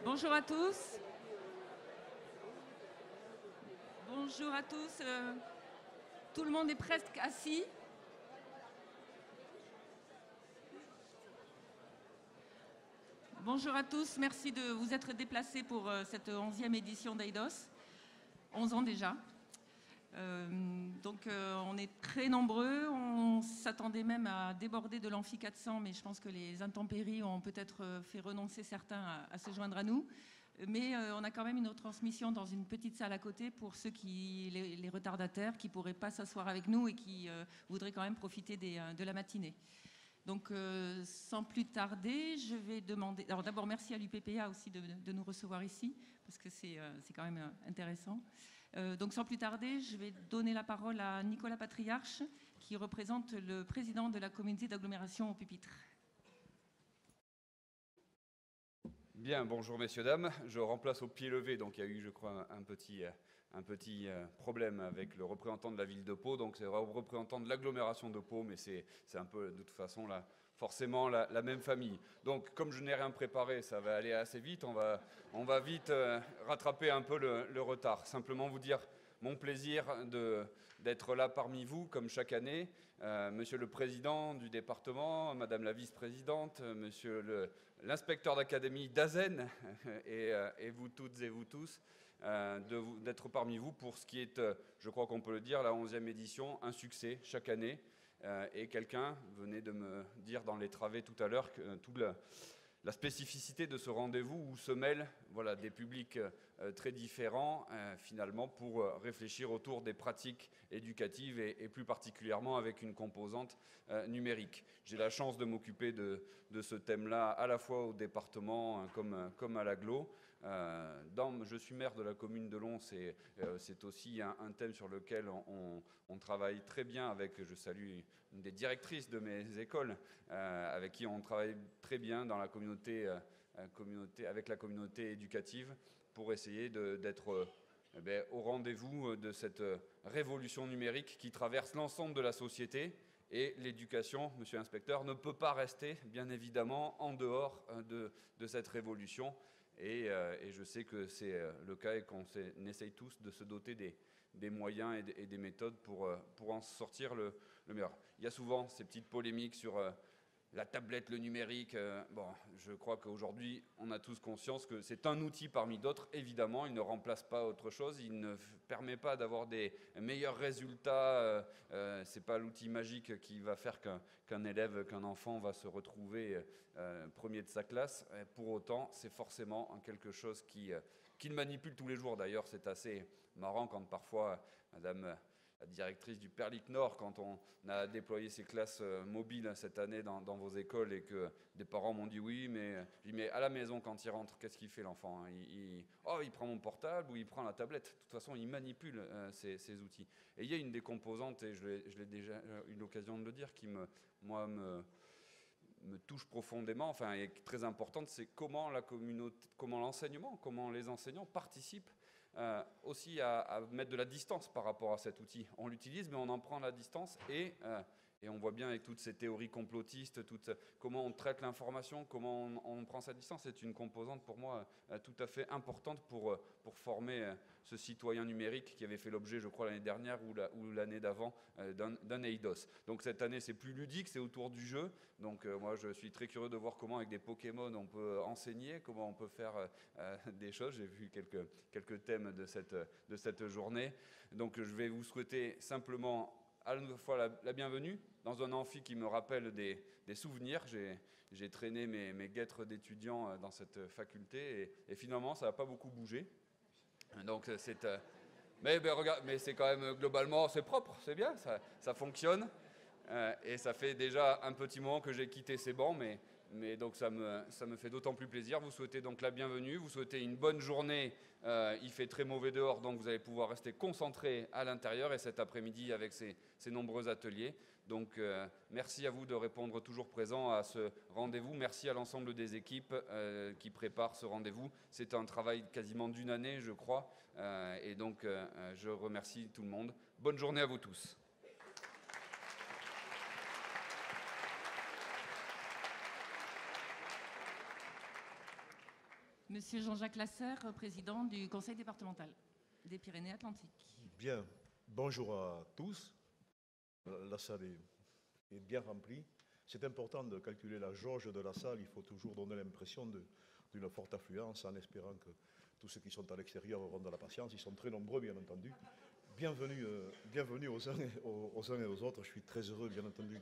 Bonjour à tous. Bonjour à tous. Tout le monde est presque assis. Bonjour à tous. Merci de vous être déplacés pour cette 11e édition d'Eidos. 11 ans déjà. On est très nombreux. On s'attendait même à déborder de l'amphi 400, mais je pense que les intempéries ont peut-être fait renoncer certains à se joindre à nous. Mais on a quand même une retransmission dans une petite salle à côté pour ceux les retardataires qui ne pourraient pas s'asseoir avec nous et qui voudraient quand même profiter de la matinée. Donc, sans plus tarder, je vais demander... Alors d'abord, merci à l'UPPA aussi de nous recevoir ici, parce que c'est quand même intéressant. Donc, sans plus tarder, je vais donner la parole à Nicolas Patriarche, qui représente le président de la communauté d'agglomération au pupitre. Bien, bonjour messieurs, dames. Je remplace au pied levé, donc il y a eu, je crois, un petit problème avec le représentant de la ville de Pau. Donc c'est le représentant de l'agglomération de Pau, mais c'est un peu, de toute façon, là, forcément la même famille. Donc comme je n'ai rien préparé, ça va aller assez vite. On va vite rattraper un peu le retard. Simplement vous dire mon plaisir d'être là parmi vous, comme chaque année. Monsieur le Président du département, Madame la Vice-Présidente, Monsieur l'inspecteur d'académie d'Azen, et vous toutes et vous tous, d'être parmi vous pour ce qui est, je crois qu'on peut le dire, la 11e édition, un succès chaque année. Et quelqu'un venait de me dire dans les travées tout à l'heure que la spécificité de ce rendez-vous où se mêlent des publics très différents finalement pour réfléchir autour des pratiques éducatives et plus particulièrement avec une composante numérique. J'ai la chance de m'occuper de ce thème-là à la fois au département comme à l'agglo. Je suis maire de la commune de Lons et c'est aussi un thème sur lequel on travaille très bien avec, je salue une des directrices de mes écoles, avec qui on travaille très bien dans la communauté, avec la communauté éducative pour essayer d'être au rendez-vous de cette révolution numérique qui traverse l'ensemble de la société. Et l'éducation, monsieur l'inspecteur, ne peut pas rester, bien évidemment, en dehors de cette révolution. Et je sais que c'est le cas et qu'on essaye tous de se doter des moyens et des méthodes pour en sortir le meilleur. Il y a souvent ces petites polémiques sur la tablette, le numérique. Bon, je crois qu'aujourd'hui, on a tous conscience que c'est un outil parmi d'autres. Évidemment, il ne remplace pas autre chose. Il ne permet pas d'avoir des meilleurs résultats. Ce n'est pas l'outil magique qui va faire qu'un élève, qu'un enfant va se retrouver premier de sa classe. Pour autant, c'est forcément quelque chose qu'il manipule tous les jours. D'ailleurs, c'est assez marrant quand parfois, madame la directrice du Perlic Nord, quand on a déployé ces classes mobiles cette année dans vos écoles et que des parents m'ont dit oui, mais à la maison, quand il rentre, qu'est-ce qu'il fait l'enfant, hein? Il prend mon portable ou il prend la tablette. De toute façon, il manipule ces outils. Et il y a une des composantes, et je l'ai déjà eu l'occasion de le dire, qui me touche profondément, enfin, est très importante, c'est comment la communauté, comment l'enseignement, comment les enseignants participent aussi à mettre de la distance par rapport à cet outil. On l'utilise, mais on en prend la distance et on voit bien avec toutes ces théories complotistes, comment on traite l'information, comment on prend sa distance. C'est une composante pour moi tout à fait importante pour former ce citoyen numérique qui avait fait l'objet, je crois, l'année dernière ou l'année d'avant d'un Eidos. Donc cette année, c'est plus ludique, c'est autour du jeu. Donc moi, je suis très curieux de voir comment avec des Pokémon on peut enseigner, comment on peut faire des choses. J'ai vu quelques thèmes de cette journée. Donc je vais vous souhaiter simplement à la fois la bienvenue dans un amphi qui me rappelle des souvenirs. J'ai traîné mes guêtres d'étudiants dans cette faculté et finalement ça n'a pas beaucoup bougé. Donc mais c'est quand même globalement c'est propre, c'est bien, ça fonctionne. Et ça fait déjà un petit moment que j'ai quitté ces bancs, mais donc ça me fait d'autant plus plaisir. Vous souhaitez donc la bienvenue, vous souhaitez une bonne journée. Il fait très mauvais dehors, donc vous allez pouvoir rester concentré à l'intérieur et cet après-midi avec ces nombreux ateliers. Donc merci à vous de répondre toujours présent à ce rendez-vous. Merci à l'ensemble des équipes qui préparent ce rendez-vous. C'est un travail quasiment d'une année, je crois. Et donc je remercie tout le monde. Bonne journée à vous tous. Monsieur Jean-Jacques Lasserre, président du Conseil départemental des Pyrénées-Atlantiques. Bien, bonjour à tous. La salle est bien remplie. C'est important de calculer la jauge de la salle. Il faut toujours donner l'impression d'une forte affluence en espérant que tous ceux qui sont à l'extérieur auront de la patience. Ils sont très nombreux, bien entendu. Bienvenue aux uns et aux autres. Je suis très heureux, bien entendu,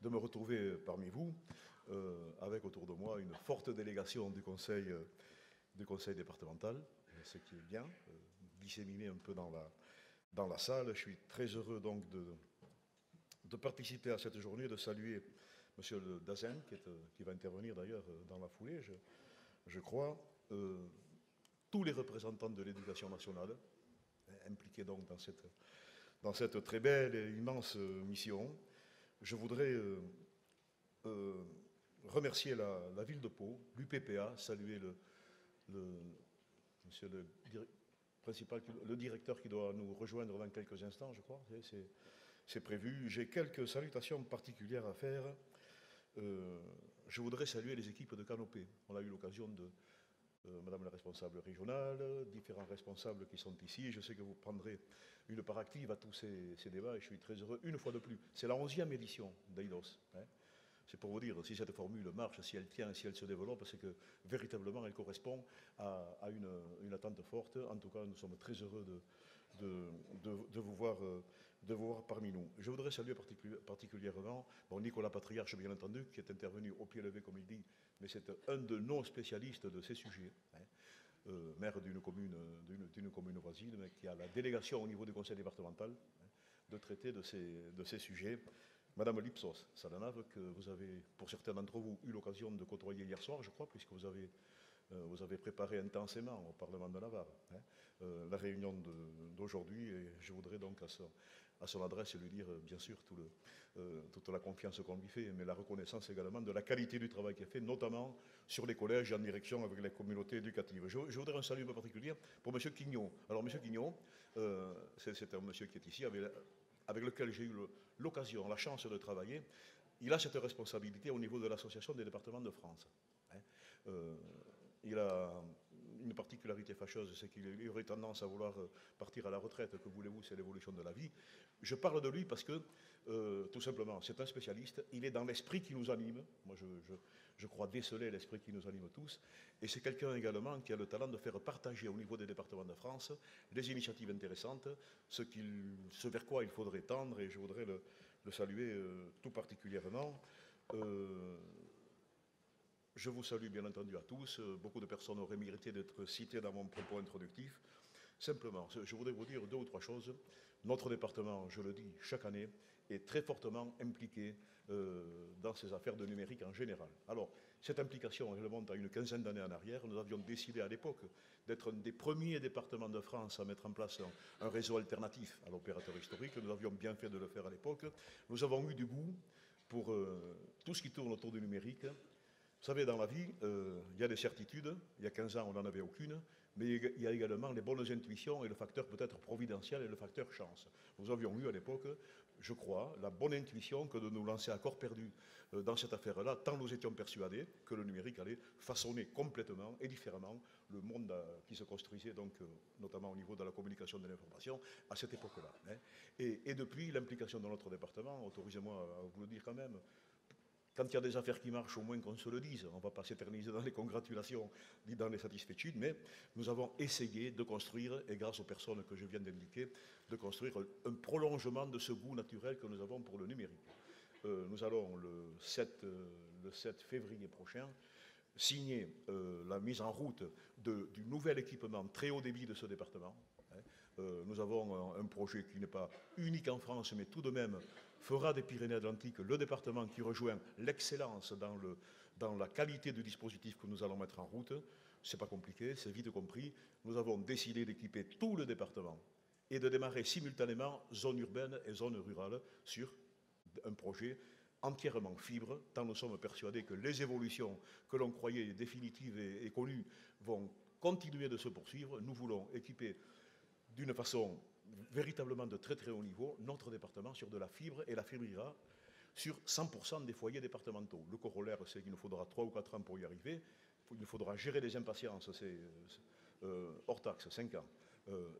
de me retrouver parmi vous, avec autour de moi une forte délégation du conseil départemental, ce qui est bien, disséminé un peu dans la salle. Je suis très heureux donc de participer à cette journée, de saluer M. Dazen, qui va intervenir d'ailleurs dans la foulée, je crois, tous les représentants de l'éducation nationale, impliqués donc dans cette très belle et immense mission. Je voudrais remercier la ville de Pau, l'UPPA, saluer monsieur le directeur qui doit nous rejoindre dans quelques instants, je crois, c'est prévu. J'ai quelques salutations particulières à faire. Je voudrais saluer les équipes de Canopée. On a eu l'occasion de Madame la responsable régionale, différents responsables qui sont ici. Je sais que vous prendrez une part active à tous ces débats et je suis très heureux. Une fois de plus, c'est la 11e édition d'Eidos. C'est pour vous dire, si cette formule marche, si elle tient, si elle se développe, c'est que véritablement elle correspond à une attente forte. En tout cas, nous sommes très heureux de vous voir parmi nous. Je voudrais saluer particulièrement Nicolas Patriarche, bien entendu, qui est intervenu au pied levé, comme il dit, mais c'est un de nos spécialistes de ces sujets, maire d'une commune voisine, mais qui a la délégation au niveau du conseil départemental de traiter de ces sujets. Madame Lipsos Salanave, que vous avez, pour certains d'entre vous, eu l'occasion de côtoyer hier soir, je crois, puisque vous avez préparé intensément au Parlement de Navarre la réunion d'aujourd'hui, et je voudrais donc à son adresse lui dire, bien sûr, toute la confiance qu'on lui fait, mais la reconnaissance également de la qualité du travail qui est fait, notamment sur les collèges en direction avec les communautés éducatives. Je voudrais un salut un peu particulier pour M. Quignon. Alors, M. Quignon, c'est un monsieur qui est ici, avec lequel j'ai eu l'occasion, la chance de travailler. Il a cette responsabilité au niveau de l'Association des départements de France. Il a une particularité fâcheuse, c'est qu'il aurait tendance à vouloir partir à la retraite. Que voulez-vous, c'est l'évolution de la vie. Je parle de lui parce que, tout simplement, c'est un spécialiste. Il est dans l'esprit qui nous anime. Moi, je crois déceler l'esprit qui nous anime tous. Et c'est quelqu'un également qui a le talent de faire partager au niveau des départements de France des initiatives intéressantes, ce vers quoi il faudrait tendre, et je voudrais le saluer tout particulièrement. Je vous salue bien entendu à tous. Beaucoup de personnes auraient mérité d'être citées dans mon propos introductif. Simplement, je voudrais vous dire deux ou trois choses. Notre département, je le dis chaque année, est très fortement impliqué dans ces affaires de numérique en général. Alors, cette implication, elle remonte à une quinzaine d'années en arrière. Nous avions décidé à l'époque d'être un des premiers départements de France à mettre en place un réseau alternatif à l'opérateur historique. Nous avions bien fait de le faire à l'époque. Nous avons eu du goût pour tout ce qui tourne autour du numérique. Vous savez, dans la vie, il y a des certitudes. Il y a 15 ans, on n'en avait aucune. Mais il y a également les bonnes intuitions et le facteur peut-être providentiel et le facteur chance. Nous avions eu à l'époque, je crois, la bonne intuition que de nous lancer à corps perdu dans cette affaire-là, tant nous étions persuadés que le numérique allait façonner complètement et différemment le monde qui se construisait, donc, notamment au niveau de la communication de l'information, à cette époque-là. Et depuis, l'implication de notre département, autorisez-moi à vous le dire quand même, quand il y a des affaires qui marchent, au moins qu'on se le dise. On ne va pas s'éterniser dans les congratulations ni dans les satisfectudes, mais nous avons essayé de construire, et grâce aux personnes que je viens d'indiquer, de construire un prolongement de ce goût naturel que nous avons pour le numérique. Nous allons, le 7 février prochain, signer la mise en route du nouvel équipement très haut débit de ce département. Nous avons un projet qui n'est pas unique en France, mais tout de même fera des Pyrénées-Atlantiques le département qui rejoint l'excellence dans la qualité du dispositif que nous allons mettre en route. Ce n'est pas compliqué, c'est vite compris. Nous avons décidé d'équiper tout le département et de démarrer simultanément zone urbaine et zone rurale sur un projet entièrement fibre, tant nous sommes persuadés que les évolutions que l'on croyait définitives et connues vont continuer de se poursuivre. Nous voulons équiper d'une façon véritablement de très très haut niveau notre département sur de la fibre, et la fibre ira sur 100% des foyers départementaux. Le corollaire, c'est qu'il nous faudra 3 ou 4 ans pour y arriver. nous faudra gérer des impatiences, c'est hors taxe, 5 ans.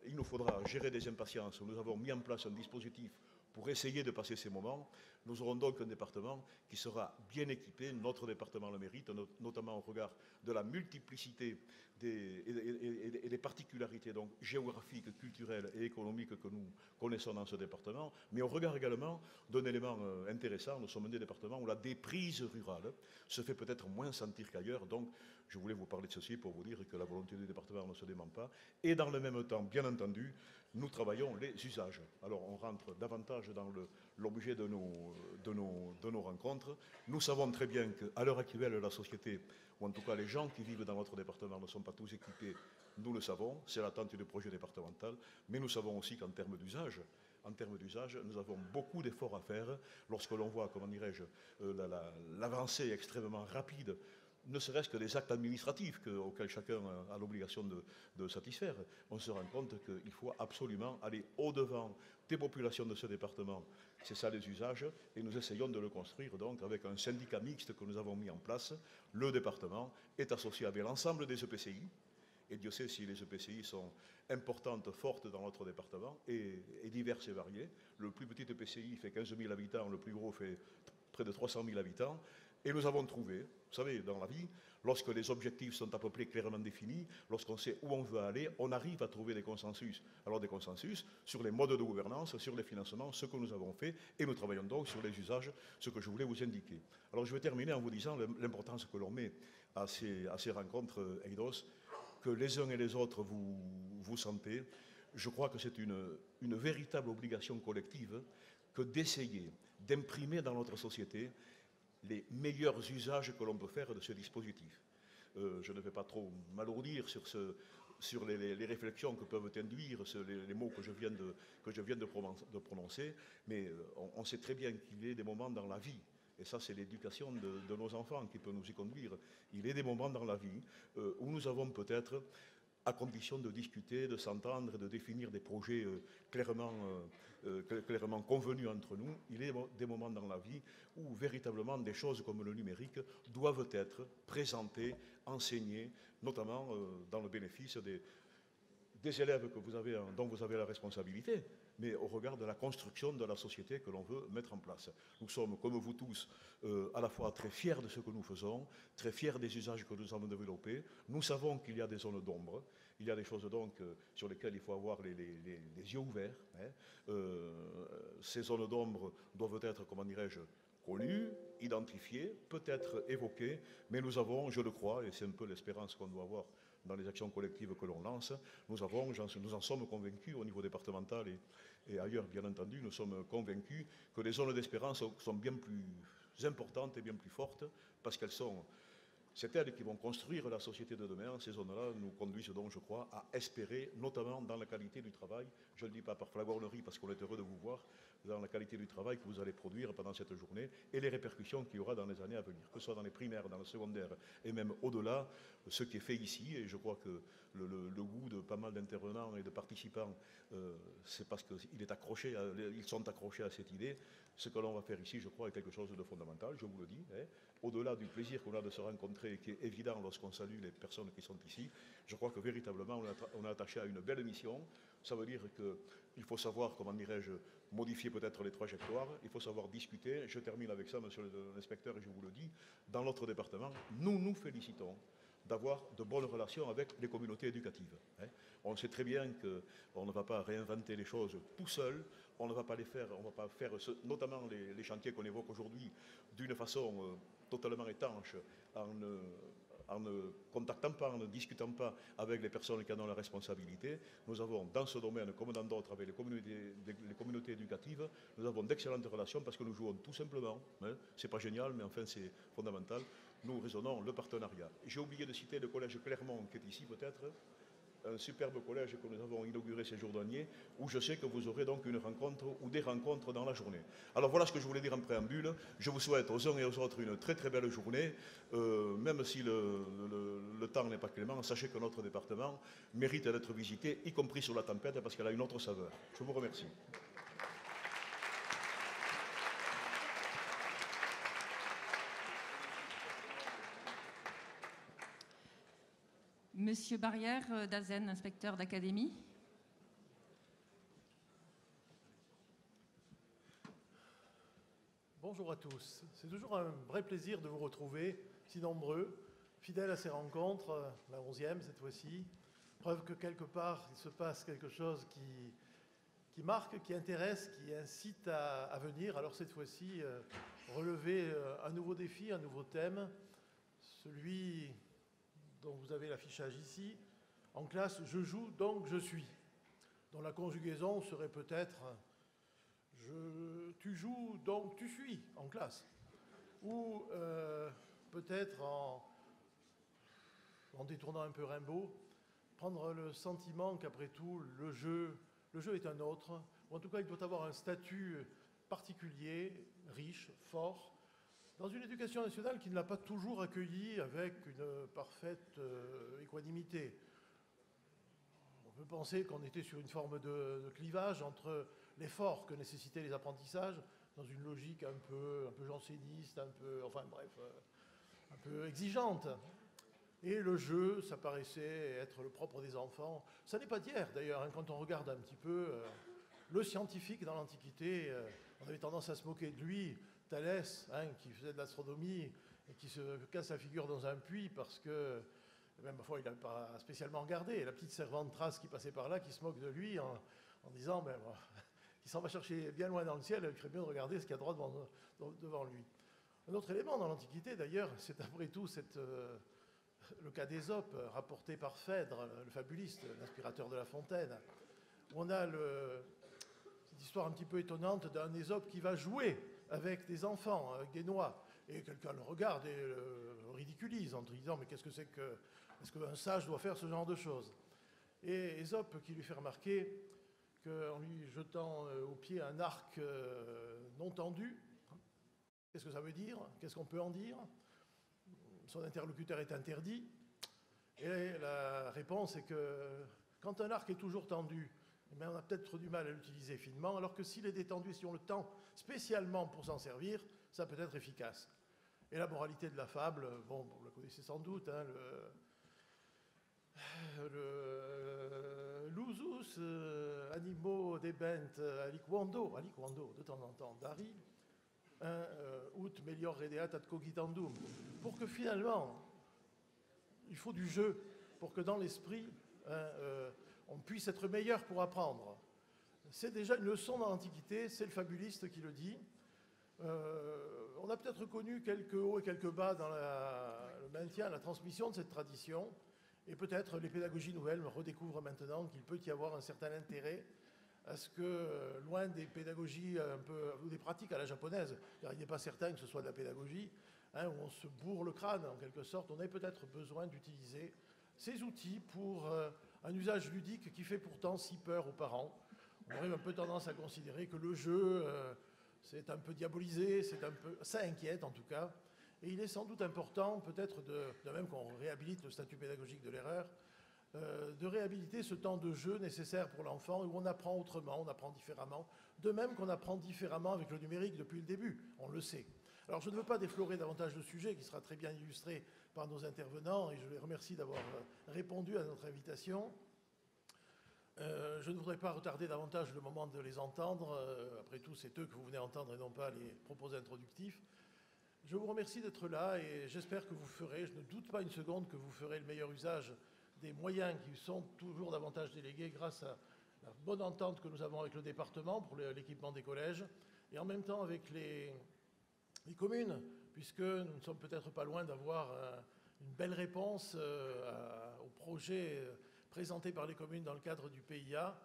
Il nous faudra gérer des impatiences. Nous avons mis en place un dispositif pour essayer de passer ces moments. Nous aurons donc un département qui sera bien équipé. Notre département le mérite, notamment au regard de la multiplicité et des particularités donc, géographiques, culturelles et économiques que nous connaissons dans ce département. Mais au regard également d'un élément intéressant, nous sommes un des départements où la déprise rurale se fait peut-être moins sentir qu'ailleurs. Donc, je voulais vous parler de ceci pour vous dire que la volonté du département ne se dément pas. Et dans le même temps, bien entendu, nous travaillons les usages. Alors, on rentre davantage dans l'objet de nos rencontres. Nous savons très bien qu'à l'heure actuelle, la société, ou en tout cas les gens qui vivent dans notre département ne sont pas tous équipés. Nous le savons, c'est l'attente du projet départemental. Mais nous savons aussi qu'en termes d'usage, nous avons beaucoup d'efforts à faire lorsque l'on voit, comment dirais-je, l'avancée extrêmement rapide, ne serait-ce que des actes administratifs auxquels chacun a l'obligation de satisfaire. On se rend compte qu'il faut absolument aller au-devant des populations de ce département. C'est ça les usages, et nous essayons de le construire donc avec un syndicat mixte que nous avons mis en place. Le département est associé avec l'ensemble des EPCI, et Dieu sait si les EPCI sont importantes, fortes dans notre département, et diverses et variées. Le plus petit EPCI fait 15 000 habitants, le plus gros fait près de 300 000 habitants. Et nous avons trouvé, vous savez, dans la vie, lorsque les objectifs sont à peu près clairement définis, lorsqu'on sait où on veut aller, on arrive à trouver des consensus. Alors des consensus sur les modes de gouvernance, sur les financements, ce que nous avons fait, et nous travaillons donc sur les usages, ce que je voulais vous indiquer. Alors je vais terminer en vous disant l'importance que l'on met à ces rencontres EIDOS, que les uns et les autres vous sentez. Je crois que c'est une véritable obligation collective que d'essayer d'imprimer dans notre société les meilleurs usages que l'on peut faire de ce dispositif. Je ne vais pas trop m'alourdir sur les réflexions que peuvent induire les mots que je viens de prononcer, mais on sait très bien qu'il y a des moments dans la vie, et ça c'est l'éducation de nos enfants qui peut nous y conduire, il y a des moments dans la vie où nous avons peut-être, à condition de discuter, de s'entendre, de définir des projets clairement convenus entre nous, il y a des moments dans la vie où véritablement des choses comme le numérique doivent être présentées, enseignées, notamment dans le bénéfice des élèves dont vous avez la responsabilité, mais au regard de la construction de la société que l'on veut mettre en place. Nous sommes, comme vous tous, à la fois très fiers de ce que nous faisons, très fiers des usages que nous avons développés. Nous savons qu'il y a des zones d'ombre, il y a des choses donc sur lesquelles il faut avoir les yeux ouverts. Ces zones d'ombre doivent être, comment dirais-je, connues, identifiées, peut-être évoquées, mais nous avons, je le crois, et c'est un peu l'espérance qu'on doit avoir dans les actions collectives que l'on lance, nous en sommes convaincus au niveau départemental et ailleurs, bien entendu, nous sommes convaincus que les zones d'espérance sont bien plus importantes et bien plus fortes, parce c'est elles qui vont construire la société de demain. Ces zones-là nous conduisent donc, je crois, à espérer, notamment dans la qualité du travail, je ne le dis pas par flagornerie, parce qu'on est heureux de vous voir, dans la qualité du travail que vous allez produire pendant cette journée et les répercussions qu'il y aura dans les années à venir, que ce soit dans les primaires, dans le secondaire et même au-delà, ce qui est fait ici. Et je crois que le goût de pas mal d'intervenants et de participants, c'est parce qu'ils sont accrochés à cette idée. Ce que l'on va faire ici, je crois, est quelque chose de fondamental, je vous le dis. Au-delà du plaisir qu'on a de se rencontrer, qui est évident lorsqu'on salue les personnes qui sont ici, je crois que véritablement on est attaché à une belle mission. Ça veut dire qu'il faut savoir, comment dirais-je, modifier peut-être les trajectoires, il faut savoir discuter. Je termine avec ça, monsieur l'inspecteur, et je vous le dis, dans notre département, nous nous félicitons d'avoir de bonnes relations avec les communautés éducatives. On sait très bien qu'on ne va pas réinventer les choses tout seul, on ne va pas faire notamment les chantiers qu'on évoque aujourd'hui d'une façon totalement étanche, en ne contactant pas, en ne discutant pas avec les personnes qui en ont la responsabilité. Nous avons dans ce domaine, comme dans d'autres, avec les communautés éducatives, nous avons d'excellentes relations parce que nous jouons tout simplement, c'est pas génial, mais enfin c'est fondamental, nous raisonnons le partenariat. J'ai oublié de citer le collège Clermont qui est ici peut-être, un superbe collège que nous avons inauguré ces jours derniers, où je sais que vous aurez donc une rencontre ou des rencontres dans la journée. Alors voilà ce que je voulais dire en préambule. Je vous souhaite aux uns et aux autres une très très belle journée, même si le temps n'est pas clément. Sachez que notre département mérite d'être visité, y compris sur la tempête, parce qu'elle a une autre saveur. Je vous remercie. Monsieur Barrière d'Azen, inspecteur d'académie. Bonjour à tous. C'est toujours un vrai plaisir de vous retrouver, si nombreux, fidèles à ces rencontres, la 11e cette fois-ci. Preuve que quelque part, il se passe quelque chose qui marque, qui intéresse, qui incite à venir. Alors cette fois-ci, relever un nouveau défi, un nouveau thème, celui dont vous avez l'affichage ici. En classe, je joue, donc je suis, dont la conjugaison serait peut-être tu joues, donc tu suis en classe. Ou peut-être en détournant un peu Rimbaud, prendre le sentiment qu'après tout, le jeu est un autre, ou en tout cas il doit avoir un statut particulier, riche, fort, dans une éducation nationale qui ne l'a pas toujours accueilli avec une parfaite équanimité. On peut penser qu'on était sur une forme de clivage entre l'effort que nécessitaient les apprentissages, dans une logique un peu janséniste, un peu exigeante. Et le jeu, ça paraissait être le propre des enfants. Ça n'est pas d'hier, d'ailleurs, hein, quand on regarde un petit peu le scientifique dans l'Antiquité, on avait tendance à se moquer de lui, Thalès, hein, qui faisait de l'astronomie et qui se casse la figure dans un puits parce que, même parfois, il n'a pas spécialement regardé. Et la petite servante Thrace qui passait par là, qui se moque de lui en disant, ben, il s'en va chercher bien loin dans le ciel, il ferait mieux de regarder ce qu'il y a droit devant lui. Un autre élément dans l'Antiquité, d'ailleurs, c'est après tout le cas d'Ésope, rapporté par Phèdre, le fabuliste, l'inspirateur de La Fontaine, où on a cette histoire un petit peu étonnante d'un Ésope qui va jouer avec des enfants, avec des noix, et quelqu'un le regarde et le ridiculise en disant « mais qu'est-ce que c'est que... est-ce qu'un sage doit faire ce genre de choses ?» Et Ésope qui lui fait remarquer qu'en lui jetant au pied un arc non tendu, qu'est-ce que ça veut dire? Qu'est-ce qu'on peut en dire? Son interlocuteur est interdit. Et la réponse est que quand un arc est toujours tendu, eh bien, on a peut-être du mal à l'utiliser finement, alors que s'il est détendu, si on le tend spécialement pour s'en servir, ça peut être efficace. Et la moralité de la fable, bon, vous la connaissez sans doute, hein, l'usus animo debent aliquando, de temps en temps, dari, ut melior redeat ad cogitandum. Pour que finalement, il faut du jeu, pour que dans l'esprit, on puisse être meilleur pour apprendre. C'est déjà une leçon dans l'Antiquité, c'est le fabuliste qui le dit. On a peut-être connu quelques hauts et quelques bas dans le maintien, la transmission de cette tradition. Et peut-être les pédagogies nouvelles redécouvrent maintenant qu'il peut y avoir un certain intérêt à ce que, loin des pédagogies un peu, ou des pratiques à la japonaise, car il n'est pas certain que ce soit de la pédagogie, hein, où on se bourre le crâne en quelque sorte, on ait peut-être besoin d'utiliser ces outils pour un usage ludique qui fait pourtant si peur aux parents. On aurait un peu tendance à considérer que le jeu, c'est un peu diabolisé, ça inquiète en tout cas. Et il est sans doute important, peut-être, de même qu'on réhabilite le statut pédagogique de l'erreur, de réhabiliter ce temps de jeu nécessaire pour l'enfant où on apprend autrement, on apprend différemment, de même qu'on apprend différemment avec le numérique depuis le début, on le sait. Alors je ne veux pas déflorer davantage le sujet qui sera très bien illustré par nos intervenants et je les remercie d'avoir répondu à notre invitation. Je ne voudrais pas retarder davantage le moment de les entendre. Après tout, c'est eux que vous venez entendre et non pas les propos introductifs. Je vous remercie d'être là et j'espère que vous ferez, je ne doute pas une seconde que vous ferez le meilleur usage des moyens qui sont toujours davantage délégués grâce à la bonne entente que nous avons avec le département pour l'équipement des collèges et en même temps avec les communes, puisque nous ne sommes peut-être pas loin d'avoir une belle réponse au projet présenté par les communes dans le cadre du PIA,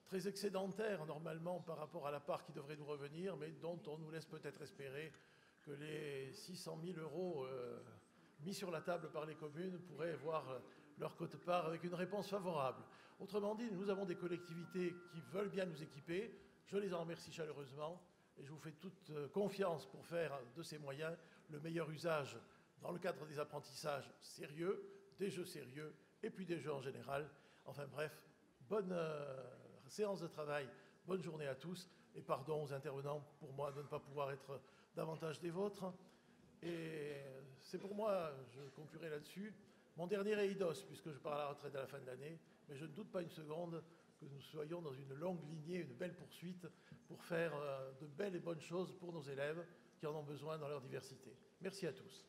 très excédentaire normalement par rapport à la part qui devrait nous revenir, mais dont on nous laisse peut-être espérer que les 600 000 euros mis sur la table par les communes pourraient voir leur quote-part avec une réponse favorable. Autrement dit, nous avons des collectivités qui veulent bien nous équiper. Je les en remercie chaleureusement et je vous fais toute confiance pour faire de ces moyens le meilleur usage dans le cadre des apprentissages sérieux, des jeux sérieux et puis des jeux en général. Enfin bref, bonne séance de travail, bonne journée à tous et pardon aux intervenants pour moi de ne pas pouvoir être davantage des vôtres. Et c'est pour moi, je conclurai là-dessus, Mon dernier EIDOS, puisque je pars à la retraite à la fin de l'année, mais je ne doute pas une seconde que nous soyons dans une longue lignée, une belle poursuite pour faire de belles et bonnes choses pour nos élèves qui en ont besoin dans leur diversité. Merci à tous.